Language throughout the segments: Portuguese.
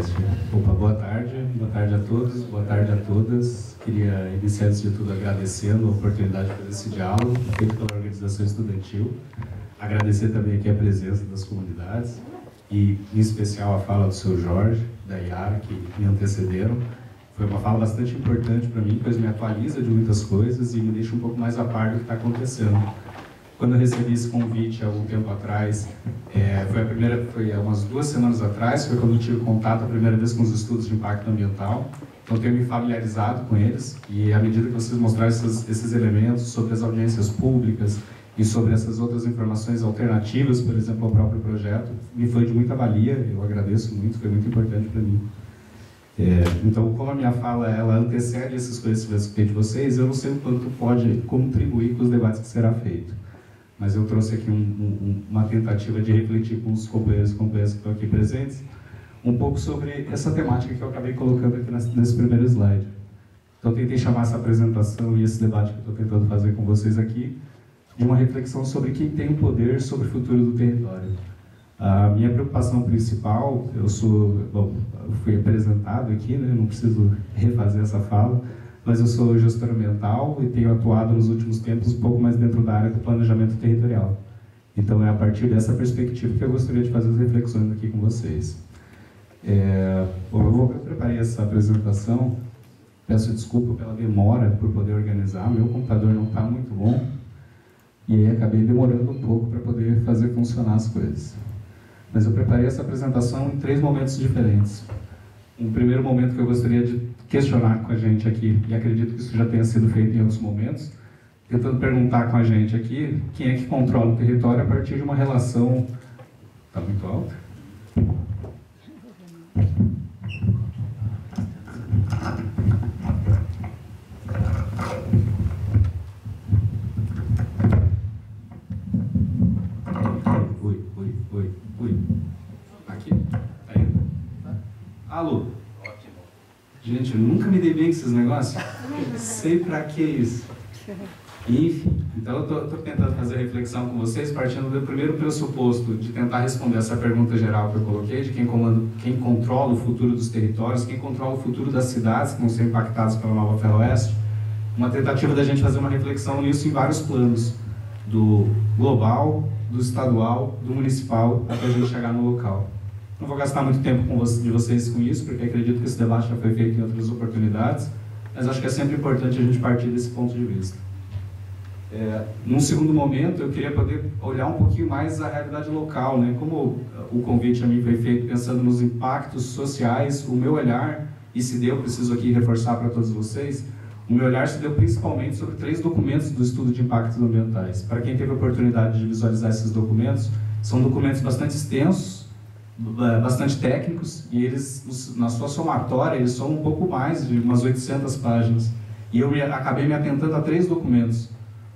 podcast. Opa, boa tarde a todos, boa tarde a todas. Queria iniciar, antes de tudo, agradecendo a oportunidade de fazer esse diálogo feito pela organização estudantil. Agradecer também aqui a presença das comunidades e, em especial, a fala do seu Jorge, da Yara, que me antecederam. Foi uma fala bastante importante para mim, pois me atualiza de muitas coisas e me deixa um pouco mais a par do que está acontecendo. Quando eu recebi esse convite há algum tempo atrás, foi há umas 2 semanas atrás, foi quando eu tive contato a primeira vez com os estudos de impacto ambiental. Então, tenho me familiarizado com eles e, à medida que vocês mostraram esses elementos sobre as audiências públicas e sobre essas outras informações alternativas, por exemplo, ao próprio projeto, me foi de muita valia, eu agradeço muito, foi muito importante para mim. Então, como a minha fala ela antecede esses conhecimentos que tenho de vocês, eu não sei o quanto pode contribuir com os debates que será feito. Mas eu trouxe aqui uma tentativa de refletir com os companheiros e companheiras que estão aqui presentes, um pouco sobre essa temática que eu acabei colocando aqui nesse primeiro slide. Então, eu tentei chamar essa apresentação e esse debate que eu estou tentando fazer com vocês aqui, de uma reflexão sobre quem tem o poder sobre o futuro do território. A minha preocupação principal, eu fui apresentado aqui, né, não preciso refazer essa fala, mas eu sou gestor ambiental e tenho atuado nos últimos tempos um pouco mais dentro da área do planejamento territorial. Então é a partir dessa perspectiva que eu gostaria de fazer as reflexões aqui com vocês. Eu preparei essa apresentação, peço desculpa pela demora por poder organizar, meu computador não está muito bom e aí acabei demorando um pouco para poder fazer funcionar as coisas. Mas eu preparei essa apresentação em 3 momentos diferentes. Um primeiro momento que eu gostaria de questionar com a gente aqui, e acredito que isso já tenha sido feito em outros momentos, tentando perguntar com a gente aqui quem é que controla o território a partir de uma relação... Está muito alta? Oi. Aqui? Tá indo? Alô? Gente, eu nunca me dei bem com esses negócios. Sei pra que isso. Enfim, então eu estou tentando fazer a reflexão com vocês, partindo do primeiro pressuposto de tentar responder essa pergunta geral que eu coloquei, de quem controla o futuro dos territórios, quem controla o futuro das cidades que vão ser impactadas pela nova Ferroeste. Uma tentativa da gente fazer uma reflexão nisso em vários planos, do global, do estadual, do municipal, até a gente chegar no local. Não vou gastar muito tempo de vocês com isso, porque acredito que esse debate já foi feito em outras oportunidades, mas acho que é sempre importante a gente partir desse ponto de vista. Num segundo momento, eu queria poder olhar um pouquinho mais a realidade local, né? Como o convite a mim foi feito pensando nos impactos sociais, o meu olhar, e se deu, preciso aqui reforçar para todos vocês, o meu olhar se deu principalmente sobre 3 documentos do estudo de impactos ambientais. Para quem teve a oportunidade de visualizar esses documentos, são documentos bastante extensos, bastante técnicos, e eles, na sua somatória, eles são um pouco mais de umas 800 páginas. E eu acabei me atentando a 3 documentos.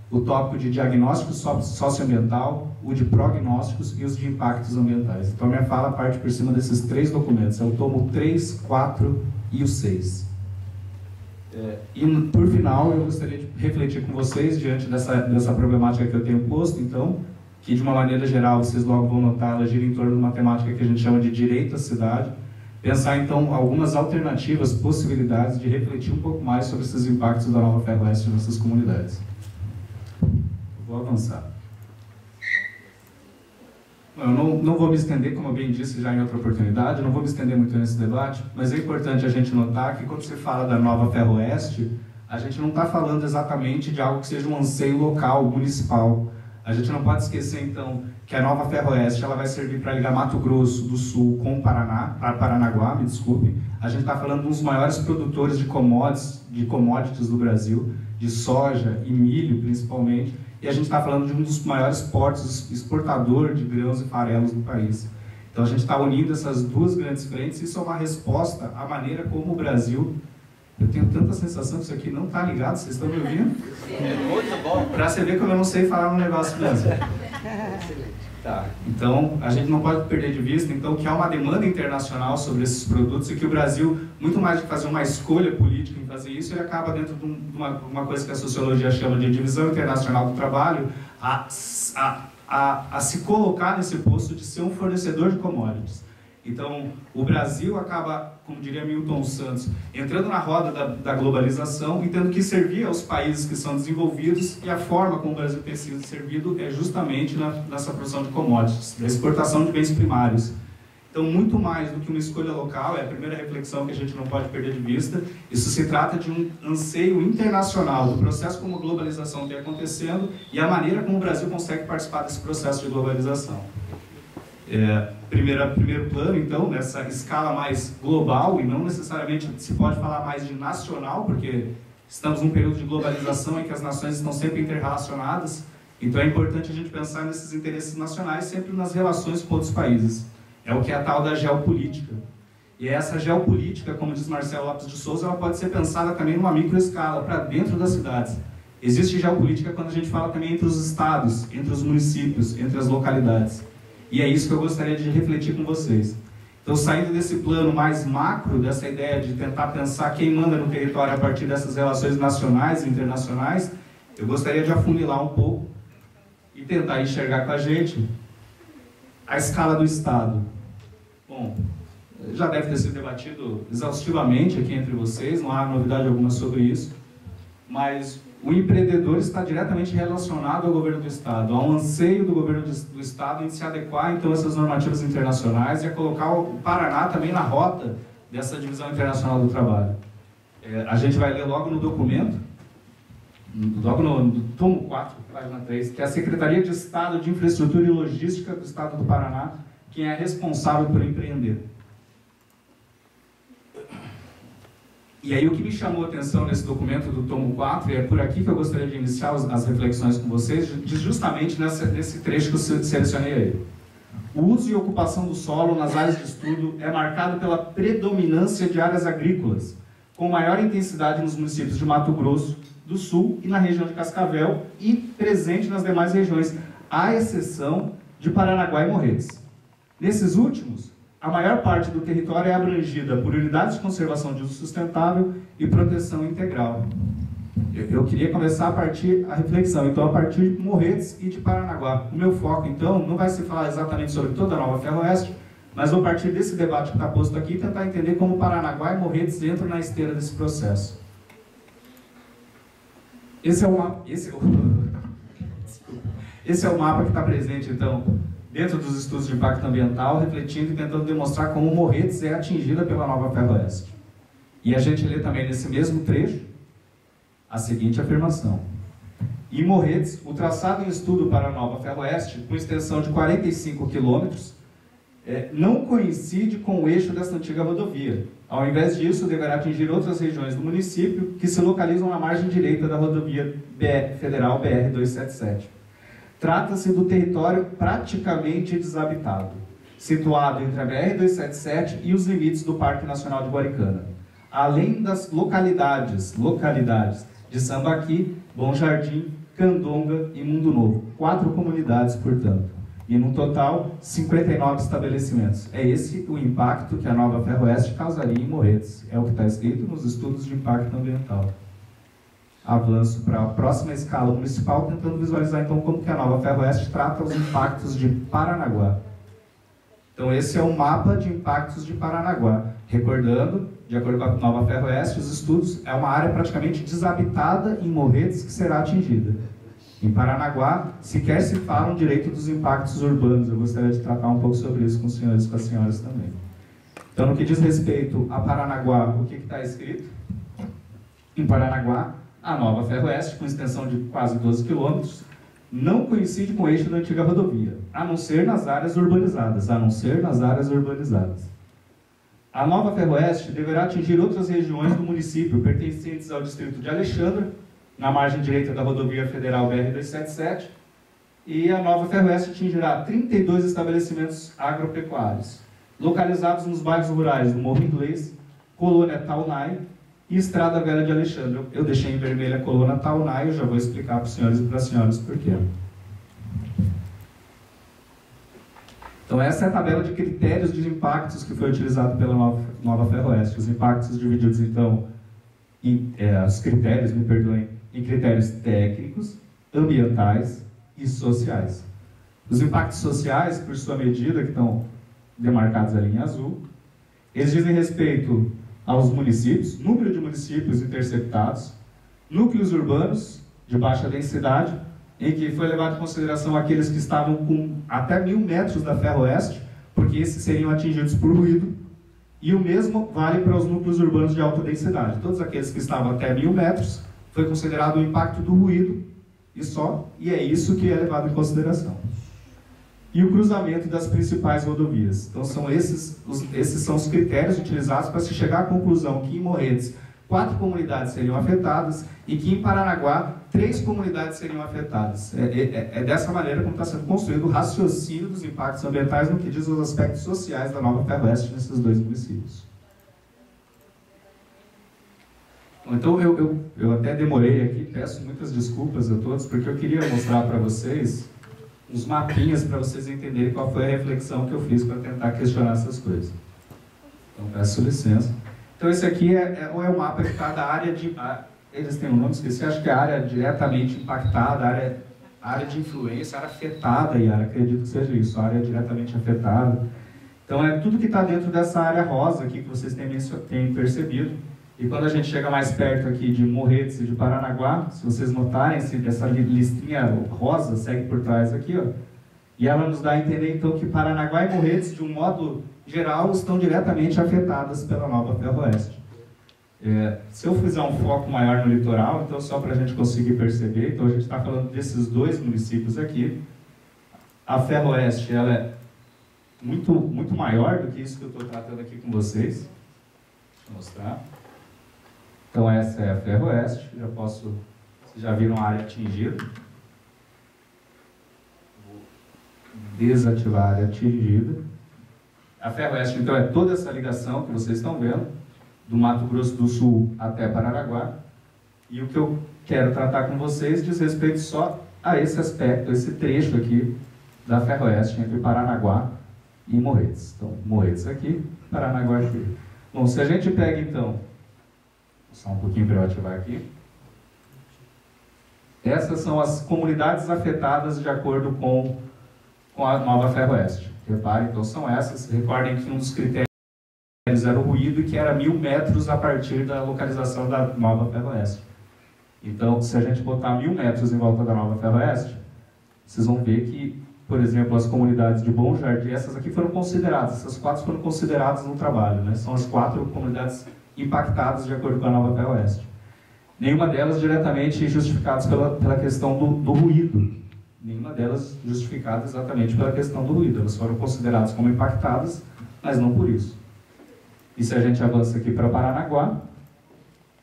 O tópico de diagnóstico socioambiental, o de prognósticos e os de impactos ambientais. Então, a minha fala parte por cima desses 3 documentos. É o tomo 3, 4 e o 6. E, por final, eu gostaria de refletir com vocês, diante dessa problemática que eu tenho posto, então, que de uma maneira geral, vocês logo vão notar, ela gira em torno de uma temática que a gente chama de direito à cidade, pensar então algumas alternativas, possibilidades de refletir um pouco mais sobre esses impactos da nova Ferroeste nessas comunidades. Vou avançar. Eu não vou me estender, como eu bem disse já em outra oportunidade, não vou me estender muito nesse debate, mas é importante a gente notar que quando se fala da nova Ferroeste, a gente não está falando exatamente de algo que seja um anseio local, municipal. A gente não pode esquecer, então, que a nova Ferroeste ela vai servir para ligar Mato Grosso do Sul com Paranaguá, me desculpe. A gente está falando de um dos maiores produtores de commodities do Brasil, de soja e milho, principalmente. E a gente está falando de um dos maiores portos exportador de grãos e farelos do país. Então, a gente está unindo essas 2 grandes frentes, e isso é uma resposta à maneira como o Brasil... Eu tenho tanta sensação que isso aqui não está ligado, vocês estão me ouvindo? Muito bom. Para você ver como eu não sei falar um negócio mesmo. Tá. Então, a gente não pode perder de vista então, que há uma demanda internacional sobre esses produtos e que o Brasil, muito mais do que fazer uma escolha política em fazer isso, ele acaba dentro de uma coisa que a sociologia chama de divisão internacional do trabalho, a se colocar nesse posto de ser um fornecedor de commodities. Então, o Brasil acaba, como diria Milton Santos, entrando na roda da globalização e tendo que servir aos países que são desenvolvidos, e a forma como o Brasil tem sido servido é justamente nessa produção de commodities, da exportação de bens primários. Então, muito mais do que uma escolha local, é a primeira reflexão que a gente não pode perder de vista, isso se trata de um anseio internacional do processo como a globalização tem acontecendo e a maneira como o Brasil consegue participar desse processo de globalização. Primeiro plano, então, nessa escala mais global, e não necessariamente se pode falar mais de nacional, porque estamos num período de globalização em que as nações estão sempre interrelacionadas, então é importante a gente pensar nesses interesses nacionais sempre nas relações com outros países. É o que é a tal da geopolítica. E essa geopolítica, como diz Marcelo Lopes de Souza, ela pode ser pensada também numa microescala, para dentro das cidades. Existe geopolítica quando a gente fala também entre os estados, entre os municípios, entre as localidades. E é isso que eu gostaria de refletir com vocês. Então, saindo desse plano mais macro, dessa ideia de tentar pensar quem manda no território a partir dessas relações nacionais e internacionais, eu gostaria de afunilar um pouco e tentar enxergar com a gente a escala do Estado. Bom, já deve ter sido debatido exaustivamente aqui entre vocês, não há novidade alguma sobre isso, mas o empreendedor está diretamente relacionado ao governo do Estado, há um anseio do governo do Estado em se adequar então a essas normativas internacionais e a colocar o Paraná também na rota dessa divisão internacional do trabalho. A gente vai ler logo no documento, logo no tomo 4, página 3, que é a Secretaria de Estado de Infraestrutura e Logística do Estado do Paraná, quem é responsável por empreender. E aí o que me chamou a atenção nesse documento do tomo 4, e é por aqui que eu gostaria de iniciar as reflexões com vocês, diz justamente nesse trecho que eu selecionei aí. O uso e ocupação do solo nas áreas de estudo é marcado pela predominância de áreas agrícolas, com maior intensidade nos municípios de Mato Grosso do Sul e na região de Cascavel, e presente nas demais regiões, à exceção de Paranaguá e Morretes. Nesses últimos, a maior parte do território é abrangida por unidades de conservação de uso sustentável e proteção integral. Eu queria começar a reflexão, então, a partir de Morretes e de Paranaguá. O meu foco, então, não vai se falar exatamente sobre toda a Nova Ferroeste, mas vou partir desse debate que está posto aqui e tentar entender como Paranaguá e Morretes entram na esteira desse processo. Esse é o mapa que está presente, então, dentro dos estudos de impacto ambiental, refletindo e tentando demonstrar como Morretes é atingida pela Nova Ferroeste. E a gente lê também nesse mesmo trecho a seguinte afirmação. Em Morretes, o traçado em estudo para a Nova Ferroeste, com extensão de 45 quilômetros, não coincide com o eixo desta antiga rodovia. Ao invés disso, deverá atingir outras regiões do município que se localizam na margem direita da rodovia federal BR-277. Trata-se do território praticamente desabitado, situado entre a BR-277 e os limites do Parque Nacional de Guaricana, além das localidades de Sambaqui, Bom Jardim, Candonga e Mundo Novo. 4 comunidades, portanto. E, no total, 59 estabelecimentos. É esse o impacto que a Nova Ferroeste causaria em Morretes. É o que está escrito nos estudos de impacto ambiental. Avanço para a próxima escala municipal, tentando visualizar, então, como que a Nova Ferroeste trata os impactos de Paranaguá. Então, esse é o mapa de impactos de Paranaguá. Recordando, de acordo com a Nova Ferroeste, os estudos, é uma área praticamente desabitada em Morretes que será atingida. Em Paranaguá, sequer se fala direito dos impactos urbanos. Eu gostaria de tratar um pouco sobre isso com os senhores e com as senhoras também. Então, no que diz respeito a Paranaguá, o que está escrito? Em Paranaguá, a Nova Ferroeste, com extensão de quase 12 quilômetros, não coincide com o eixo da antiga rodovia, a não ser nas áreas urbanizadas. A Nova Ferroeste deverá atingir outras regiões do município pertencentes ao distrito de Alexandra, na margem direita da rodovia federal BR-277, e a Nova Ferroeste atingirá 32 estabelecimentos agropecuários, localizados nos bairros rurais do Morro Inglês, Colônia Taunay e Estrada Velha de Alexandre. Eu deixei em vermelho a Colônia Taunay, eu já vou explicar para os senhores e para as senhoras por quê. Então, essa é a tabela de critérios de impactos que foi utilizado pela Nova Ferroeste. Os impactos divididos, então, os critérios, em critérios técnicos, ambientais e sociais. Os impactos sociais, por sua medida, que estão demarcados ali em azul. Eles dizem respeito aos municípios, número de municípios interceptados, núcleos urbanos de baixa densidade, em que foi levado em consideração aqueles que estavam com até 1.000 metros da ferro-oeste, porque esses seriam atingidos por ruído, e o mesmo vale para os núcleos urbanos de alta densidade. Todos aqueles que estavam até 1.000 metros, foi considerado o impacto do ruído, e é isso que é levado em consideração. E o cruzamento das principais rodovias. Então, esses são os critérios utilizados para se chegar à conclusão que em Morretes 4 comunidades seriam afetadas e que em Paranaguá 3 comunidades seriam afetadas. É dessa maneira como está sendo construído o raciocínio dos impactos ambientais no que diz os aspectos sociais da nova ferro-oeste nesses 2 municípios. Então, eu até demorei aqui, peço muitas desculpas a todos, porque eu queria mostrar para vocês uns mapinhas para vocês entenderem qual foi a reflexão que eu fiz para tentar questionar essas coisas. Então, peço licença. Então, esse aqui é o mapa que está da área de... Eles têm um nome, esqueci, acho que é a área diretamente impactada, área de influência, área afetada, e acredito que seja isso, área diretamente afetada. Então, é tudo que está dentro dessa área rosa aqui que vocês têm percebido. E quando a gente chega mais perto aqui de Morretes e de Paranaguá, se vocês notarem, essa listrinha rosa segue por trás aqui, ó, e ela nos dá a entender então que Paranaguá e Morretes, de um modo geral, estão diretamente afetadas pela nova ferro-oeste. Se eu fizer um foco maior no litoral, então só para a gente conseguir perceber, então a gente está falando desses 2 municípios aqui. A ferro-oeste ela é muito maior do que isso que eu estou tratando aqui com vocês. Deixa eu mostrar. Então essa é a ferro-oeste, vocês já viram a área atingida. Vou desativar a área atingida. A ferro-oeste, então, é toda essa ligação que vocês estão vendo, do Mato Grosso do Sul até Paranaguá. E o que eu quero tratar com vocês diz respeito só a esse aspecto, esse trecho aqui da ferro-oeste, entre Paranaguá e Morretes. Então, Morretes aqui, Paranaguá aqui. Bom, se a gente pega, então, só um pouquinho para eu ativar aqui. Essas são as comunidades afetadas de acordo com a nova ferro-oeste. Reparem, então, são essas. Recordem que um dos critérios era o ruído, que era 1.000 metros a partir da localização da nova ferro-oeste. Então, se a gente botar 1.000 metros em volta da nova ferro-oeste, vocês vão ver que, por exemplo, as comunidades de Bom Jardim, essas aqui foram consideradas, essas 4 foram consideradas no trabalho, né? São as 4 comunidades impactadas de acordo com a nova ferro-oeste. Nenhuma delas diretamente justificadas pela questão do ruído. Nenhuma delas justificada exatamente pela questão do ruído. Elas foram consideradas como impactadas, mas não por isso. E se a gente avança aqui para Paranaguá,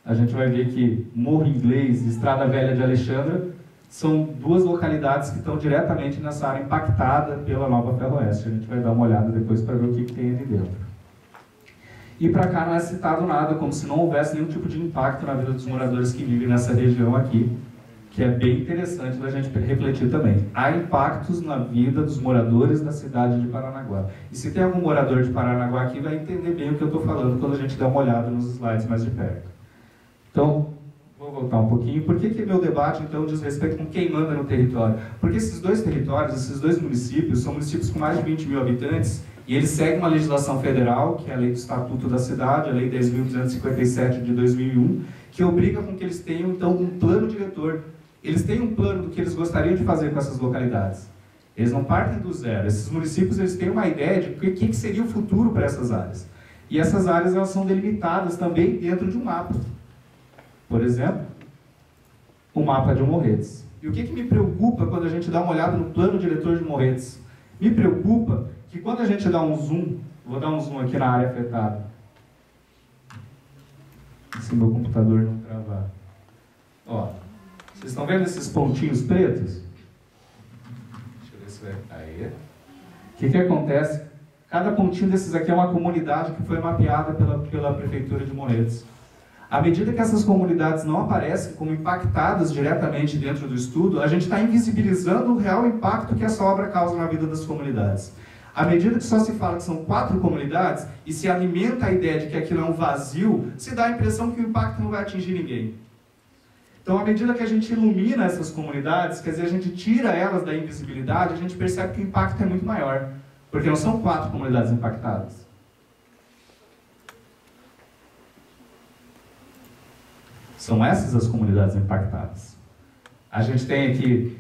a gente vai ver que Morro Inglês e Estrada Velha de Alexandra são 2 localidades que estão diretamente nessa área impactada pela nova ferro-oeste. A gente vai dar uma olhada depois para ver o que tem ali dentro. E para cá não é citado nada, como se não houvesse nenhum tipo de impacto na vida dos moradores que vivem nessa região aqui, que é bem interessante da gente refletir também. Há impactos na vida dos moradores da cidade de Paranaguá. E se tem algum morador de Paranaguá aqui, vai entender bem o que eu estou falando quando a gente der uma olhada nos slides mais de perto. Então, vou voltar um pouquinho. Por que meu debate, então, diz respeito com quem manda no território? Porque esses 2 territórios, esses 2 municípios, são municípios com mais de 20.000 habitantes, e eles seguem uma legislação federal, que é a Lei do Estatuto da Cidade, a Lei 10.257 de 2001, que obriga com que eles tenham, então, um plano diretor. Eles têm um plano do que eles gostariam de fazer com essas localidades. Eles não partem do zero. Esses municípios eles têm uma ideia de o que seria o futuro para essas áreas. E essas áreas elas são delimitadas também dentro de um mapa. Por exemplo, o mapa de Morretes. E o que me preocupa quando a gente dá uma olhada no plano diretor de Morretes? Me preocupa que quando a gente dá um zoom, vou dar um zoom aqui na área afetada, se meu computador não travar. Ó, vocês estão vendo esses pontinhos pretos? Deixa eu ver se vai... Aí. O que acontece? Cada pontinho desses aqui é uma comunidade que foi mapeada pela Prefeitura de Morretes. À medida que essas comunidades não aparecem como impactadas diretamente dentro do estudo, a gente está invisibilizando o real impacto que essa obra causa na vida das comunidades. À medida que só se fala que são 4 comunidades e se alimenta a ideia de que aquilo é um vazio, se dá a impressão que o impacto não vai atingir ninguém. Então, à medida que a gente ilumina essas comunidades, quer dizer, a gente tira elas da invisibilidade, a gente percebe que o impacto é muito maior. Porque não são 4 comunidades impactadas. São essas as comunidades impactadas. A gente tem aqui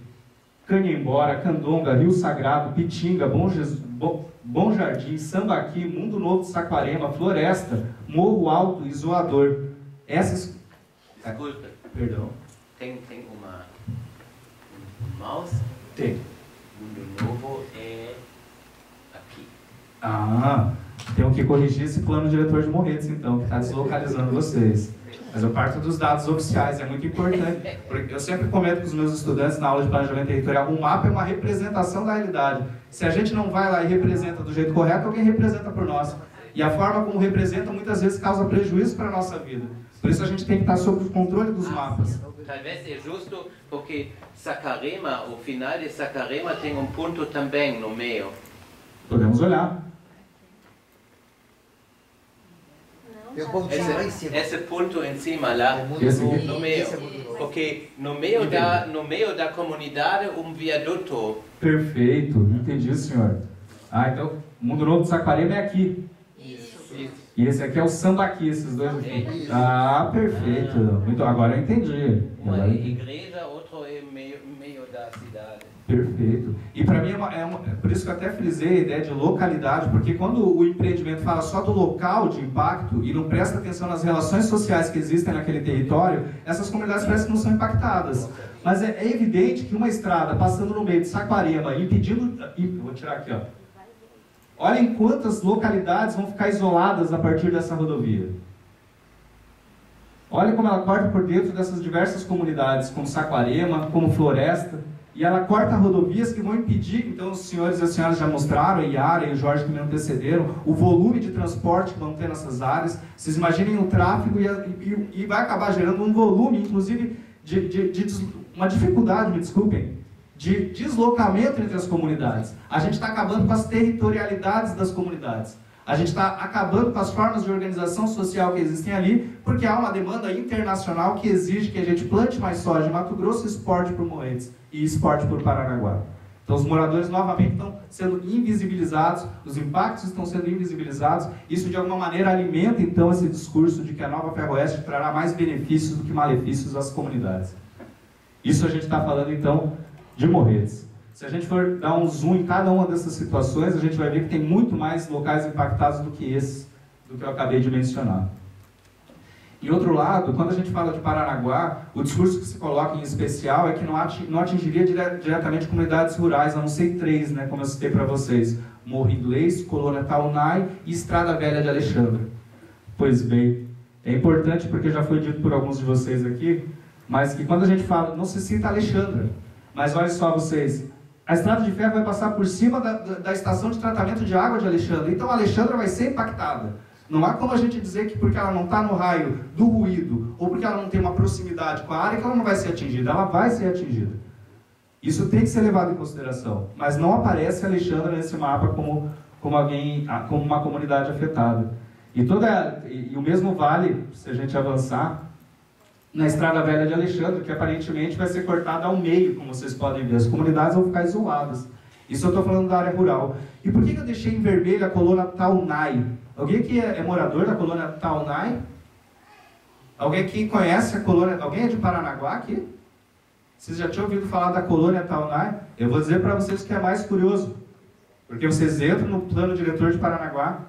Canhembora, Candonga, Rio Sagrado, Pitinga, Bom Jardim, Sambaqui, Mundo Novo de Saquarema, Floresta, Morro Alto e Zoador. Essas... Desculpa. Perdão. Tem um mouse? Tem. Mundo Novo é aqui. Ah, tenho que corrigir esse plano diretor de Morretes, então, que está deslocalizando vocês. Mas eu parto dos dados oficiais, é muito importante. Porque eu sempre comento com os meus estudantes na aula de planejamento territorial, o mapa é uma representação da realidade. Se a gente não vai lá e representa do jeito correto, alguém representa por nós. E a forma como representa muitas vezes causa prejuízo para a nossa vida. Por isso a gente tem que estar sob o controle dos mapas. Talvez é justo porque Saquarema, o final de Saquarema tem um ponto também no meio. Podemos olhar. Esse ponto em cima lá, no meio. Porque no meio da comunidade um viaduto. Perfeito, entendi, senhor. Ah, então Mundo Novo de Saquarema é aqui. Isso. E esse aqui é o Sambaqui, esses dois aqui. Ah, perfeito. Muito, agora eu entendi. Uma é igreja, outro é meio da cidade. Perfeito. E para mim por isso que eu até frisei a ideia de localidade, porque quando o empreendimento fala só do local de impacto e não presta atenção nas relações sociais que existem naquele território, essas comunidades parecem que não são impactadas. Mas é evidente que uma estrada passando no meio de Saquarema, impedindo... Vou tirar aqui, ó. Olhem quantas localidades vão ficar isoladas a partir dessa rodovia. Olha como ela corta por dentro dessas diversas comunidades, como Saquarema, como Floresta, e ela corta rodovias que vão impedir, então os senhores e as senhoras já mostraram, a Yara e o Jorge que me antecederam, o volume de transporte que vão ter nessas áreas. Vocês imaginem o tráfego e vai acabar gerando um volume, inclusive, uma dificuldade, me desculpem, de deslocamento entre as comunidades. A gente está acabando com as territorialidades das comunidades. A gente está acabando com as formas de organização social que existem ali, porque há uma demanda internacional que exige que a gente plante mais soja em Mato Grosso e exporte por Morretes e exporte por Paranaguá. Então os moradores novamente estão sendo invisibilizados, os impactos estão sendo invisibilizados. Isso de alguma maneira alimenta então esse discurso de que a nova Ferroeste trará mais benefícios do que malefícios às comunidades. Isso a gente está falando então de Morretes. Se a gente for dar um zoom em cada uma dessas situações, a gente vai ver que tem muito mais locais impactados do que esse, do que eu acabei de mencionar. E outro lado, quando a gente fala de Paranaguá, o discurso que se coloca em especial é que não atingiria diretamente comunidades rurais, a não ser 3, né, como eu citei para vocês. Morro Inglês, Colônia Taunay e Estrada Velha de Alexandra. Pois bem, é importante porque já foi dito por alguns de vocês aqui, mas que quando a gente fala, não se cita Alexandra, mas olha só vocês, a estrada de ferro vai passar por cima da estação de tratamento de água de Alexandra. Então Alexandra vai ser impactada. Não há como a gente dizer que porque ela não está no raio do ruído, ou porque ela não tem uma proximidade com a área, que ela não vai ser atingida. Ela vai ser atingida. Isso tem que ser levado em consideração. Mas não aparece Alexandra nesse mapa como uma comunidade afetada. E o mesmo vale, se a gente avançar, na Estrada Velha de Alexandre, que aparentemente vai ser cortada ao meio, como vocês podem ver. As comunidades vão ficar isoladas. Isso eu estou falando da área rural. E por que eu deixei em vermelho a colônia Taunay? Alguém aqui é morador da colônia Taunay? Alguém aqui conhece a colônia? Alguém é de Paranaguá aqui? Vocês já tinham ouvido falar da colônia Taunay? Eu vou dizer para vocês que é mais curioso. Porque vocês entram no plano diretor de Paranaguá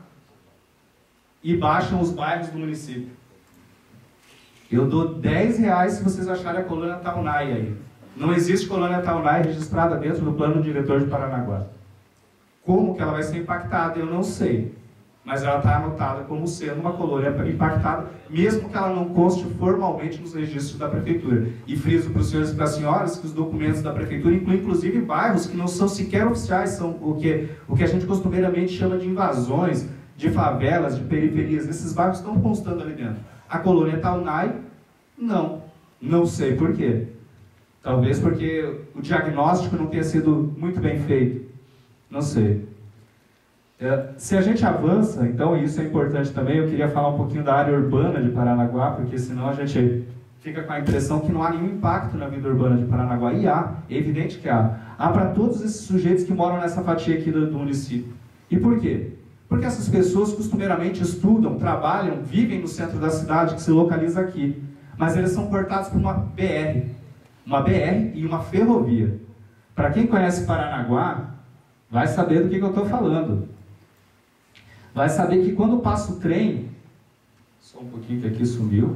e baixam os bairros do município. Eu dou R$10 se vocês acharem a colônia Taunay aí. Não existe colônia Taunay registrada dentro do plano diretor de Paranaguá. Como que ela vai ser impactada, eu não sei. Mas ela está anotada como sendo uma colônia impactada, mesmo que ela não conste formalmente nos registros da prefeitura. E friso para os senhores e para as senhoras que os documentos da prefeitura incluem inclusive bairros que não são sequer oficiais, são o que a gente costumeiramente chama de invasões, de favelas, de periferias. Esses bairros estão constando ali dentro. A colônia Taunay, não sei por quê. Talvez porque o diagnóstico não tenha sido muito bem feito. Não sei. Se a gente avança, então, e isso é importante também, eu queria falar um pouquinho da área urbana de Paranaguá, porque senão a gente fica com a impressão que não há nenhum impacto na vida urbana de Paranaguá. E há, é evidente que há. Há para todos esses sujeitos que moram nessa fatia aqui do município. E por quê? Porque essas pessoas costumeiramente estudam, trabalham, vivem no centro da cidade, que se localiza aqui. Mas eles são cortados por uma BR e uma ferrovia. Para quem conhece Paranaguá, vai saber do que eu estou falando. Vai saber que quando passa o trem... Só um pouquinho que aqui sumiu.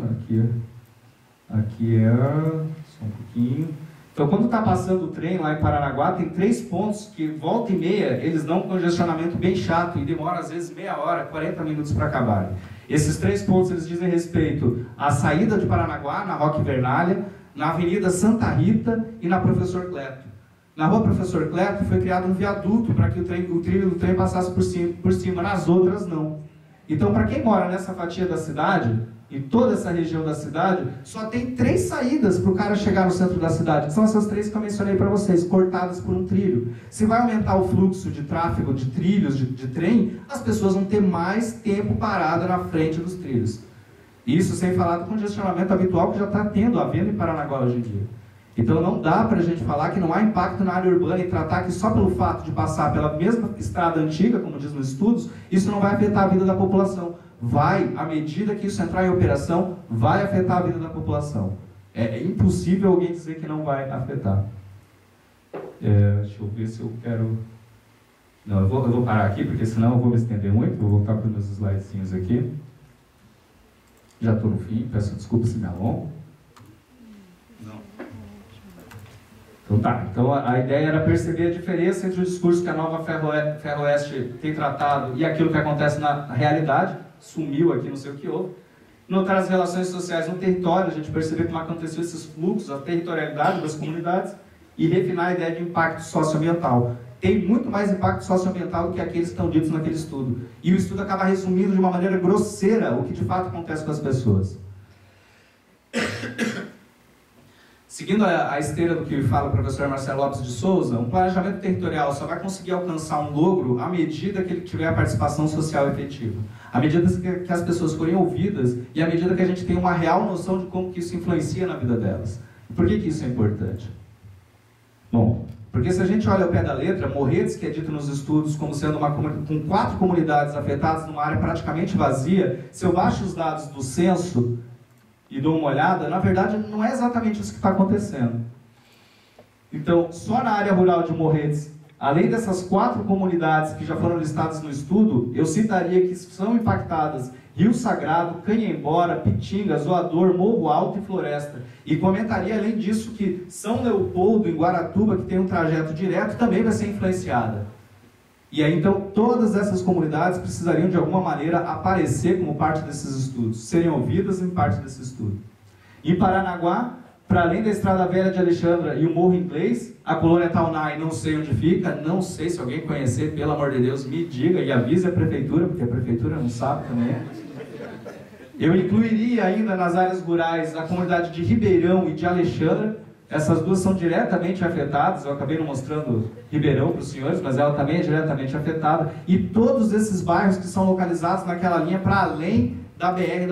Aqui é... Só um pouquinho. Então, quando está passando o trem lá em Paranaguá, tem 3 pontos que, volta e meia, eles dão um congestionamento bem chato e demora, às vezes, meia hora, 40 minutos para acabarem. Esses 3 pontos, eles dizem respeito à saída de Paranaguá, na Roque Vernalha, na Avenida Santa Rita e na Professor Cleto. Na Rua Professor Cleto foi criado um viaduto para que o trilho do trem passasse por cima, nas outras não. Então, para quem mora nessa fatia da cidade, em toda essa região da cidade, só tem 3 saídas para o cara chegar no centro da cidade, que são essas 3 que eu mencionei para vocês, cortadas por um trilho. Se vai aumentar o fluxo de tráfego, de trilhos, de trem, as pessoas vão ter mais tempo parada na frente dos trilhos. Isso sem falar do congestionamento habitual que já está havendo em Paranaguá hoje em dia. Então não dá para a gente falar que não há impacto na área urbana e tratar que só pelo fato de passar pela mesma estrada antiga, como diz nos estudos, isso não vai afetar a vida da população. Vai, à medida que isso entrar em operação, vai afetar a vida da população. É impossível alguém dizer que não vai afetar. Deixa eu ver se eu quero... Não, eu vou parar aqui, porque senão eu vou me estender muito. Vou voltar para os meus slidezinhos aqui. Já estou no fim, peço desculpa se me alongo. Então tá, então a ideia era perceber a diferença entre o discurso que a nova Ferroeste tem tratado e aquilo que acontece na realidade. Sumiu aqui, não sei o que houve. Notar as relações sociais no território, a gente perceber como aconteceu esses fluxos, a territorialidade das comunidades e refinar a ideia de impacto socioambiental. Tem muito mais impacto socioambiental do que aqueles que estão ditos naquele estudo. E o estudo acaba resumindo de uma maneira grosseira o que de fato acontece com as pessoas. Seguindo a esteira do que fala o professor Marcelo Lopes de Souza, um planejamento territorial só vai conseguir alcançar um logro à medida que ele tiver a participação social efetiva. À medida que as pessoas forem ouvidas e à medida que a gente tem uma real noção de como que isso influencia na vida delas. Por que isso é importante? Bom, porque se a gente olha ao pé da letra, Morretes, que é dito nos estudos como sendo uma com 4 comunidades afetadas numa área praticamente vazia, se eu baixo os dados do censo e dou uma olhada, na verdade não é exatamente isso que está acontecendo. Então, só na área rural de Morretes, além dessas 4 comunidades que já foram listadas no estudo, eu citaria que são impactadas Rio Sagrado, Canhembora, Pitinga, Zoador, Morro Alto e Floresta. E comentaria, além disso, que São Leopoldo, em Guaratuba, que tem um trajeto direto, também vai ser influenciada. E aí, então, todas essas comunidades precisariam, de alguma maneira, aparecer como parte desses estudos, serem ouvidas em parte desse estudo. Em Paranaguá, para além da Estrada Velha de Alexandra e o Morro Inglês, a colônia Taunay, não sei onde fica, não sei, se alguém conhecer, pelo amor de Deus, me diga e avise a prefeitura, porque a prefeitura não sabe também. Eu incluiria ainda nas áreas rurais a comunidade de Ribeirão e de Alexandra. Essas duas são diretamente afetadas. Eu acabei não mostrando Ribeirão para os senhores, mas ela também é diretamente afetada. E todos esses bairros que são localizados naquela linha para além da BR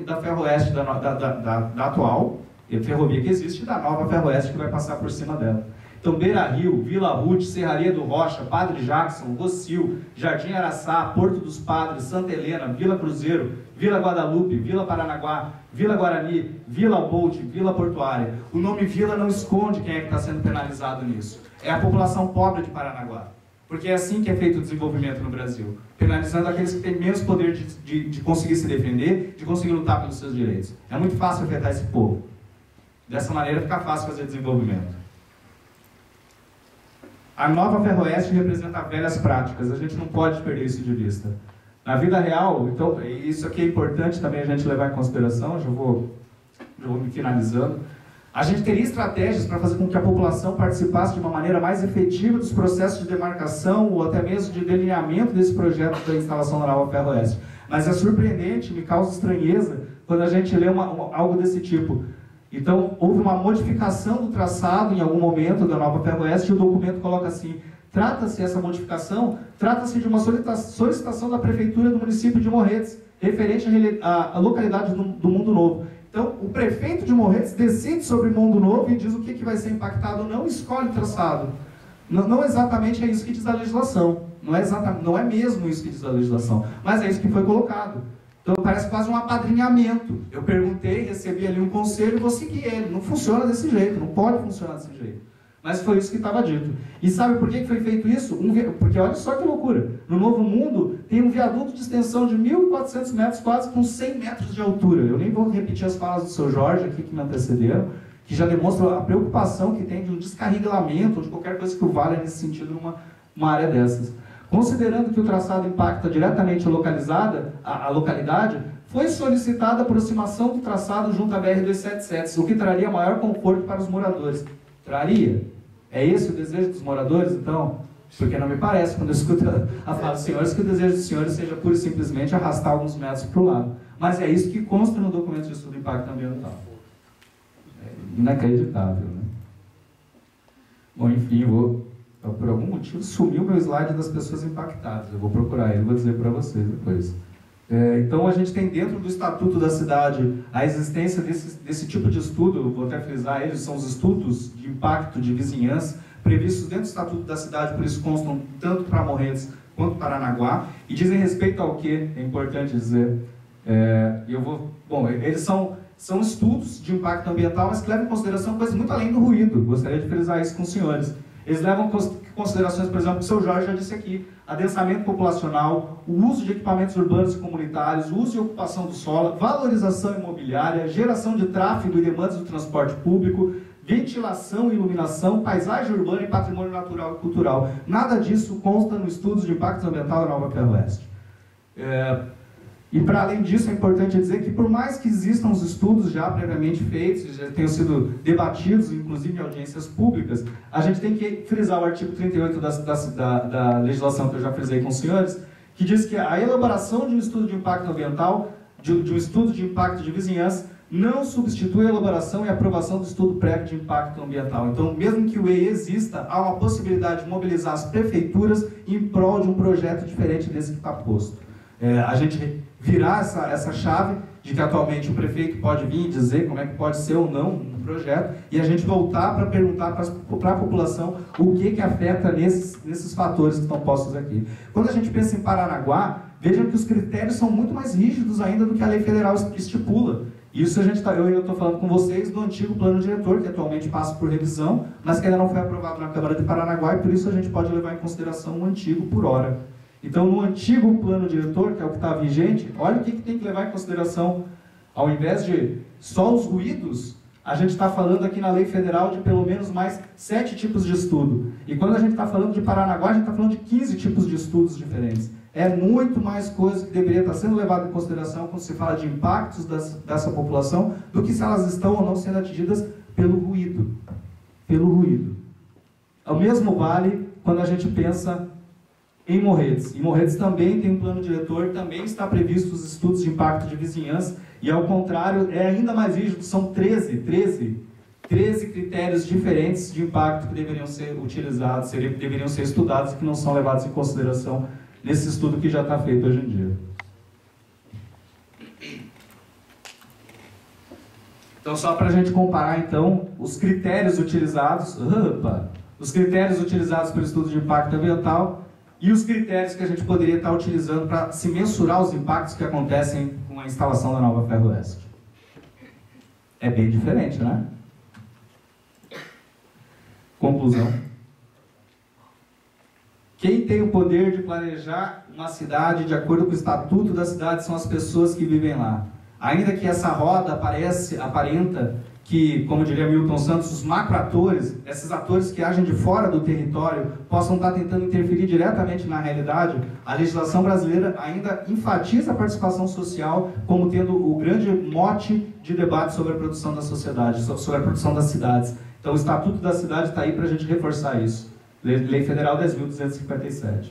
da Ferroeste, da atual ferrovia que existe, e da nova Ferroeste que vai passar por cima dela. Então, Beira Rio, Vila Ruth, Serraria do Rocha, Padre Jackson, Rocio, Jardim Araçá, Porto dos Padres, Santa Helena, Vila Cruzeiro, Vila Guadalupe, Vila Paranaguá, Vila Guarani, Vila Bolt, Vila Portuária. O nome Vila não esconde quem é que está sendo penalizado nisso. É a população pobre de Paranaguá. Porque é assim que é feito o desenvolvimento no Brasil. Penalizando aqueles que têm menos poder de conseguir se defender, de conseguir lutar pelos seus direitos. É muito fácil afetar esse povo. Dessa maneira fica fácil fazer desenvolvimento. A nova Ferroeste representa velhas práticas. A gente não pode perder isso de vista. Na vida real, então, isso aqui é importante também a gente levar em consideração, já vou me finalizando. A gente teria estratégias para fazer com que a população participasse de uma maneira mais efetiva dos processos de demarcação ou até mesmo de delineamento desse projeto da instalação da nova Ferroeste. Mas é surpreendente, me causa estranheza, quando a gente lê algo desse tipo. Então, houve uma modificação do traçado em algum momento da nova Ferroeste e o documento coloca assim: trata-se essa modificação, trata-se de uma solicitação da Prefeitura do município de Morretes, referente à localidade do Mundo Novo. Então, o prefeito de Morretes decide sobre o Mundo Novo e diz o que vai ser impactado ou não, escolhe o traçado. Não exatamente é isso que diz a legislação. não é mesmo isso que diz a legislação, mas é isso que foi colocado. Então parece quase um apadrinhamento. Eu perguntei, recebi ali um conselho e vou seguir ele. Não funciona desse jeito, não pode funcionar desse jeito. Mas foi isso que estava dito. E sabe por que foi feito isso? Porque olha só que loucura. No Novo Mundo tem um viaduto de extensão de 1.400 metros, quase com 100 metros de altura. Eu nem vou repetir as falas do seu Jorge aqui que me antecederam, que já demonstram a preocupação que tem de um descarrilamento ou de qualquer coisa que o valha nesse sentido numa área dessas. Considerando que o traçado impacta diretamente a localidade, foi solicitada a aproximação do traçado junto à BR-277, o que traria maior conforto para os moradores. Traria? É esse o desejo dos moradores, então? Porque não me parece, quando eu escuto a fala dos senhores, que o desejo dos senhores seja pura e simplesmente arrastar alguns metros para o lado. Mas é isso que consta no documento de estudo de impacto ambiental. É inacreditável, né? Bom, enfim, por algum motivo sumiu o meu slide das pessoas impactadas. Eu vou procurar ele, vou dizer para vocês depois. Então a gente tem dentro do Estatuto da Cidade a existência desse tipo de estudo, vou até frisar eles, são os estudos de impacto de vizinhança previstos dentro do Estatuto da Cidade, por isso constam tanto para Morretes quanto para Paranaguá, e dizem respeito ao que, é importante dizer, eles são estudos de impacto ambiental, mas que levam em consideração coisas muito além do ruído, gostaria de frisar isso com os senhores. Eles levam em considerações, por exemplo, que o seu Jorge já disse aqui, adensamento populacional, o uso de equipamentos urbanos e comunitários, o uso e ocupação do solo, valorização imobiliária, geração de tráfego e demandas do transporte público, ventilação e iluminação, paisagem urbana e patrimônio natural e cultural. Nada disso consta no estudo de impacto ambiental da Nova Ferroeste. E para além disso, é importante dizer que por mais que existam os estudos já previamente feitos, já tenham sido debatidos, inclusive em audiências públicas, a gente tem que frisar o artigo 38 da legislação que eu já frisei com os senhores, que diz que a elaboração de um estudo de impacto ambiental, de um estudo de impacto de vizinhança, não substitui a elaboração e aprovação do estudo prévio de impacto ambiental. Então, mesmo que o EI exista, há uma possibilidade de mobilizar as prefeituras em prol de um projeto diferente desse que está posto. A gente virar essa chave de que atualmente o prefeito pode vir e dizer como é que pode ser ou não um projeto, e a gente voltar para perguntar para a população o que afeta nesses fatores que estão postos aqui. Quando a gente pensa em Paranaguá, vejam que os critérios são muito mais rígidos ainda do que a lei federal estipula. Isso eu estou falando com vocês do antigo plano diretor, que atualmente passa por revisão, mas que ainda não foi aprovado na Câmara de Paranaguá, e por isso a gente pode levar em consideração o antigo por hora. Então, no antigo plano diretor, que é o que está vigente, olha o que tem que levar em consideração. Ao invés de só os ruídos, a gente está falando aqui na lei federal de pelo menos mais 7 tipos de estudo. E quando a gente está falando de Paranaguá, a gente está falando de 15 tipos de estudos diferentes. É muito mais coisa que deveria estar sendo levada em consideração quando se fala de impactos dessa população, do que se elas estão ou não sendo atingidas pelo ruído. Pelo ruído. O mesmo vale quando a gente pensa em Morretes. Em Morretes também tem um plano diretor, também está previsto os estudos de impacto de vizinhança, e ao contrário, é ainda mais rígido, são 13 critérios diferentes de impacto que deveriam ser utilizados, deveriam ser estudados e que não são levados em consideração nesse estudo que já está feito hoje em dia. Então, só para a gente comparar, então, os critérios utilizados, os critérios utilizados pelo estudo de impacto ambiental e os critérios que a gente poderia estar utilizando para se mensurar os impactos que acontecem com a instalação da Nova Ferroeste. É bem diferente, né? Conclusão. Quem tem o poder de planejar uma cidade de acordo com o estatuto da cidade são as pessoas que vivem lá. Ainda que essa roda aparenta que, como diria Milton Santos, os macroatores, esses atores que agem de fora do território, possam estar tentando interferir diretamente na realidade, a legislação brasileira ainda enfatiza a participação social como tendo o grande mote de debate sobre a produção da sociedade, sobre a produção das cidades. Então o Estatuto da Cidade está aí para a gente reforçar isso. Lei Federal 10.257.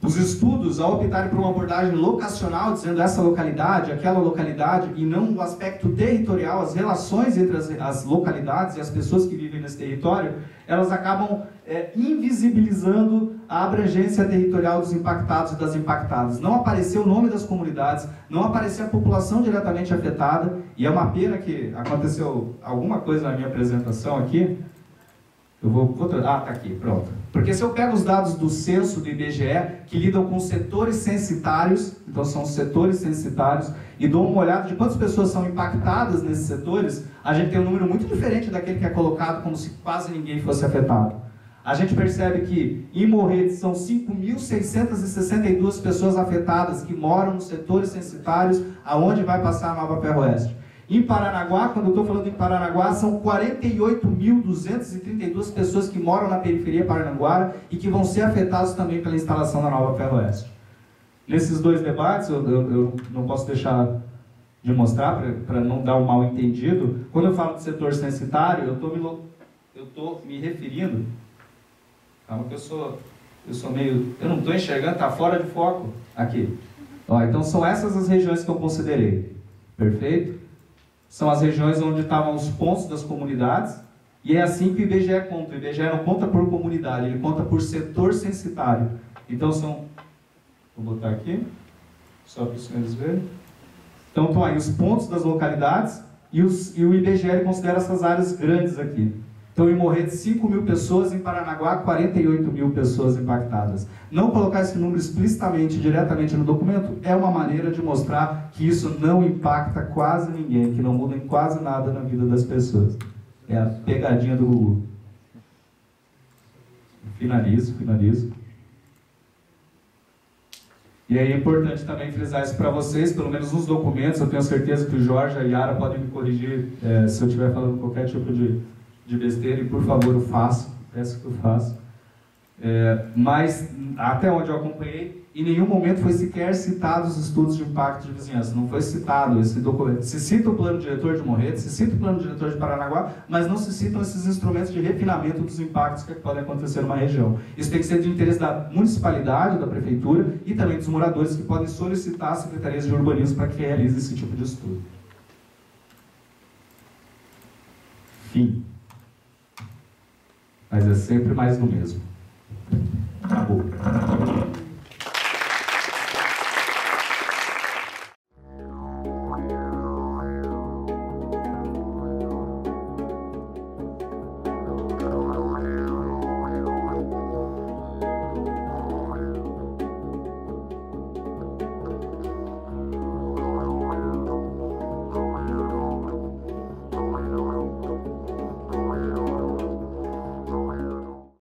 Os estudos, ao optarem por uma abordagem locacional, dizendo essa localidade, aquela localidade, e não o aspecto territorial, as relações entre as localidades e as pessoas que vivem nesse território, elas acabam invisibilizando a abrangência territorial dos impactados e das impactadas. Não apareceu o nome das comunidades, não apareceu a população diretamente afetada, e é uma pena que aconteceu alguma coisa na minha apresentação aqui. tá aqui, pronto. Porque se eu pego os dados do censo do IBGE, que lidam com setores censitários, então são setores censitários, e dou uma olhada de quantas pessoas são impactadas nesses setores, a gente tem um número muito diferente daquele que é colocado como se quase ninguém fosse afetado. A gente percebe que em Morretes são 5.662 pessoas afetadas que moram nos setores censitários, aonde vai passar a Nova Ferroeste. Em Paranaguá, quando eu estou falando em Paranaguá, são 48.232 pessoas que moram na periferia paranaguara e que vão ser afetadas também pela instalação da Nova Ferroeste. Nesses dois debates, eu não posso deixar de mostrar, para não dar um mal entendido, quando eu falo de setor censitário, eu estou me referindo... Calma que eu sou meio... Eu não estou enxergando, está fora de foco. Aqui. Ó, então são essas as regiões que eu considerei. Perfeito? São as regiões onde estavam os pontos das comunidades, e é assim que o IBGE conta. O IBGE não conta por comunidade, ele conta por setor censitário. Então são... Vou botar aqui, só para os senhores verem. Então estão aí os pontos das localidades, e o IBGE ele considera essas áreas grandes aqui. Então, em Morretes, 5.000 pessoas, em Paranaguá, 48.000 pessoas impactadas. Não colocar esse número explicitamente, diretamente no documento, é uma maneira de mostrar que isso não impacta quase ninguém, que não muda em quase nada na vida das pessoas. É a pegadinha do Google. Finalizo. E aí é importante também frisar isso para vocês, pelo menos nos documentos. Eu tenho certeza que o Jorge e a Yara podem me corrigir se eu estiver falando qualquer tipo de besteira, e por favor eu faço, peço que eu faça. Mas até onde eu acompanhei, em nenhum momento foi sequer citado os estudos de impacto de vizinhança, não foi citado esse documento. Se cita o plano diretor de Morretes, se cita o plano diretor de Paranaguá, mas não se citam esses instrumentos de refinamento dos impactos que podem acontecer numa região. Isso tem que ser de interesse da municipalidade, da prefeitura e também dos moradores, que podem solicitar as secretarias de urbanismo para que realize esse tipo de estudo. Fim. Mas é sempre mais do mesmo. Acabou.